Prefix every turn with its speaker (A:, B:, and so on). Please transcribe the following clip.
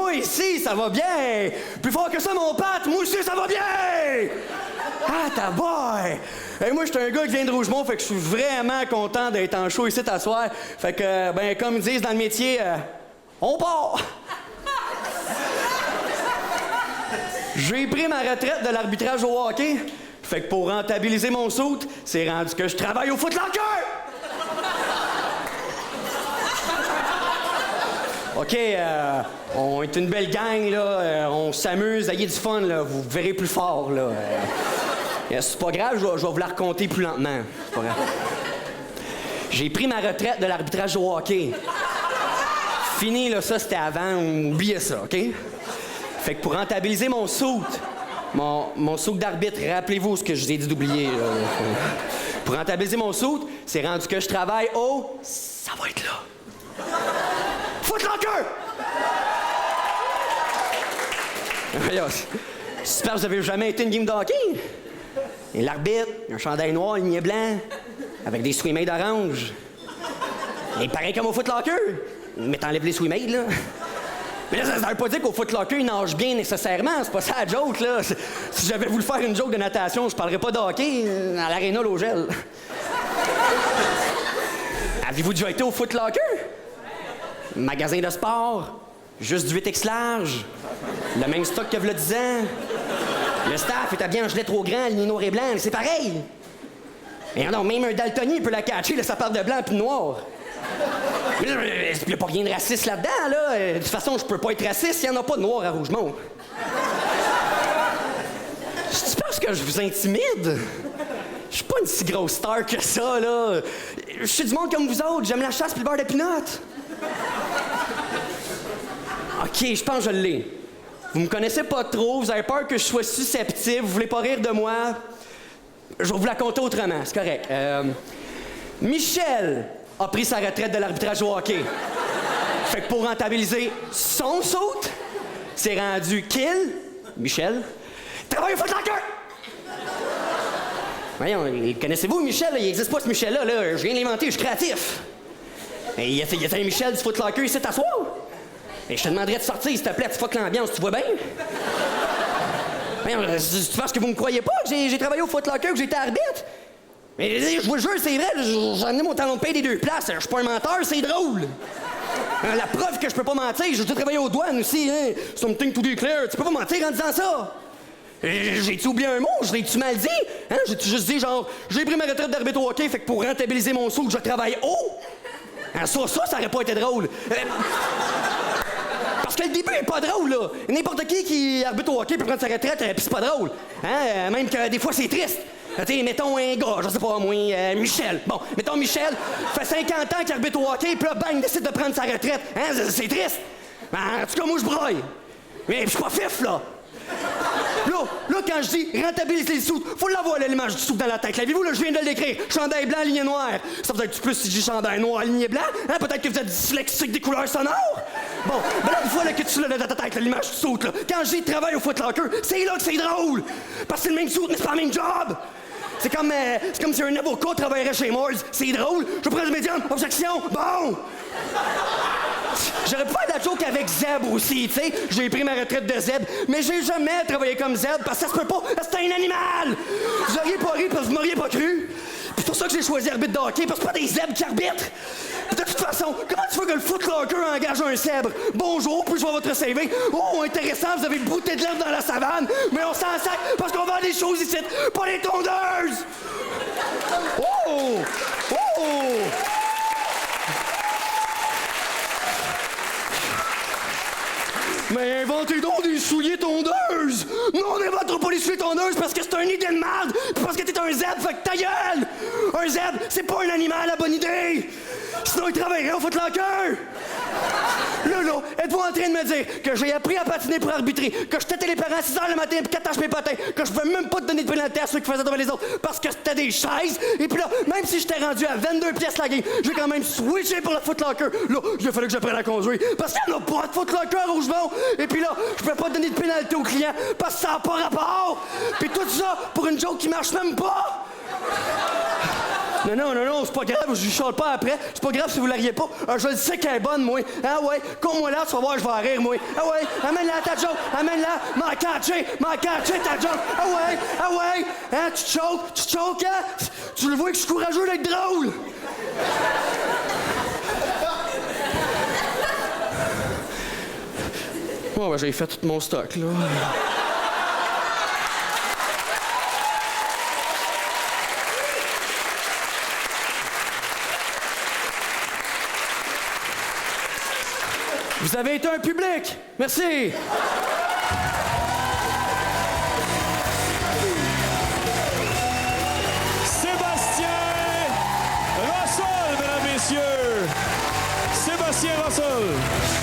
A: Moi, ici, ça va bien. Plus fort que ça, mon Pat, moi aussi, ça va bien. Ah, ta boy! Hey, moi, je suis un gars qui vient de Rougemont, fait que je suis vraiment content d'être en show ici t'asseoir. Fait que, ben, comme ils disent dans le métier, on part! J'ai pris ma retraite de l'arbitrage au hockey. Fait que pour rentabiliser mon soute, c'est rendu que je travaille au Foot Locker! OK, on est une belle gang, là. On s'amuse, ayez du fun, là. Vous verrez plus fort, là. C'est pas grave, je vais vous la raconter plus lentement. C'est pas grave. J'ai pris ma retraite de l'arbitrage au hockey. Fini, là, ça, c'était avant. Oubliez ça, OK? Fait que pour rentabiliser mon soute, mon soute d'arbitre, rappelez-vous ce que je vous ai dit d'oublier, là. Pour rentabiliser mon soute, c'est rendu que je travaille au... Ça va être là. Foot Locker! J'espère que vous avez jamais été une game de hockey. Et l'arbitre, un chandail noir, ligné blanc, avec des swimmades orange. Et pareil comme au Foot Locker. Mais t'enlèves les swimmades, là. Mais là, ça veut pas dire qu'au Foot Locker, il nage bien nécessairement. C'est pas ça la joke, là. Si j'avais voulu faire une joke de natation, je parlerais pas de hockey à l'aréna l'eau gel. Avez-vous déjà été au Foot Locker? Magasin de sport, juste du 8X large, le même stock que v'là 10 ans. Le staff est habillé en gilet trop grand, aligné noir et blanc, mais c'est pareil. Et non, même un daltonien peut la catcher, là, ça part de blanc puis de noir. Il n'y a pas rien de raciste là-dedans, là. De toute façon, je peux pas être raciste, il n'y en a pas de noir à Rougemont. Tu penses que je vous intimide? Je suis pas une si grosse star que ça, là. Je suis du monde comme vous autres, j'aime la chasse puis le beurre de pinot. OK, je pense que je l'ai. Vous me connaissez pas trop, vous avez peur que je sois susceptible, vous voulez pas rire de moi. Je vais vous la conter autrement, c'est correct. Michel a pris sa retraite de l'arbitrage au hockey. Fait que pour rentabiliser son saut, c'est rendu qu'il, Michel, travaille au Foot Locker! Voyons, connaissez-vous Michel? Il existe pas ce Michel-là, là. Je viens de l'inventer, je suis créatif. Et il y a un Michel du Foot Locker ici t'asseoir. Et je te demanderais de sortir, s'il te plaît, tu fuck l'ambiance, tu vois bien? Tu penses que vous me croyez pas que j'ai travaillé au Foot Locker, que j'étais arbitre? Mais je vous le jure, c'est vrai, j'ai amené mon talon de paye des deux places. Je suis pas un menteur, c'est drôle. La preuve que je peux pas mentir, j'ai déjà travaillé aux douanes aussi, hein. Something to declare, tu peux pas mentir en disant ça. J'ai-tu oublié un mot? Je l'ai-tu mal dit? Hein? J'ai-tu juste dit, genre, j'ai pris ma retraite d'arbitre au hockey, fait que pour rentabiliser mon saut, je travaille haut? Hein, ça aurait pas été drôle. Parce que le début est pas drôle, là. N'importe qui arbitre au hockey peut prendre sa retraite, pis c'est pas drôle. Hein? Même que des fois, c'est triste. T'sais, mettons un gars, je sais pas moi, Michel. Bon, mettons Michel, fait 50 ans qu'il arbitre au hockey, pis là, bang, décide de prendre sa retraite. Hein? C'est triste. En tout cas, moi, je broille. Mais je suis pas fif, là. Là, quand je dis rentabiliser le sous, faut l'avoir l'image du sou dans la tête. L'avez-vous, là, je viens de l'écrire. Chandail blanc, ligne noire. Ça vous aide-tu plus si je dis chandail noir, ligne blanc? Hein? Peut-être que vous êtes dyslexique des couleurs sonores? Bon, ben là, une fois là, que tu l'as dans ta tête, l'image du sou, là. Quand je dis travail au Foot Locker, c'est là que c'est drôle. Parce que c'est le même sou, mais c'est pas le même job. C'est comme si un avocat travaillerait chez Mars. C'est drôle. Je prends le médium. Objection. Bon. J'aurais pu faire de la joke avec Zeb aussi, tu sais. J'ai pris ma retraite de Zeb, mais j'ai jamais travaillé comme Zeb parce que ça se peut pas. C'est un animal. Vous auriez pas ri parce que vous m'auriez pas cru. Puis c'est pour ça que j'ai choisi arbitre de hockey, parce que c'est pas des zèbres qui arbitrent. Puis de toute façon, comment tu veux que le Foot Locker engage un zèbre? Bonjour, puis je vois votre CV. Oh, intéressant, vous avez brouté de l'herbe dans la savane, mais on s'en sac parce qu'on vend des choses ici, pas des tondeuses! Oh! Oh! Mais inventez donc des souliers tondeuses! Non, on n'inventera pas les souliers tondeuses parce que c'est un idée de merde! Puis parce que t'es un zèbre, fait que ta gueule! Un zèbre, c'est pas un animal, la bonne idée! Sinon, il travaillerait au Foot Locker! Là, êtes-vous en train de me dire que j'ai appris à patiner pour arbitrer, que je têtais les parents à 6 h le matin pour qu'ils attachent mes patins, que je pouvais même pas te donner de pénalité à ceux qui faisaient devant les autres parce que c'était des chaises, et puis là, même si j'étais rendu à 22 pièces la game, j'ai quand même switché pour le Foot Locker. Là, il a fallu que j'apprenne à conduire parce qu'il n'y en a pas de Foot Locker à Rougemont, et puis là, je pouvais pas te donner de pénalité aux clients parce que ça n'a pas rapport. Puis tout ça pour une joke qui marche même pas. Non, c'est pas grave, je lui chante pas après. C'est pas grave si vous l'auriez pas. Je le sais qu'elle est bonne, moi. Ah ouais, comme moi là, tu vas voir, je vais en rire, moi. Ah ouais, amène-la ta joke, amène-la. M'en catcher ta joke. Ah ouais. Hein, tu te choques, hein? Tu le vois que je suis courageux d'être drôle. Bon, ben, j'ai fait tout mon stock, là. Vous avez été un public. Merci.
B: Sébastien Rossol, mesdames, messieurs. Sébastien Rossol.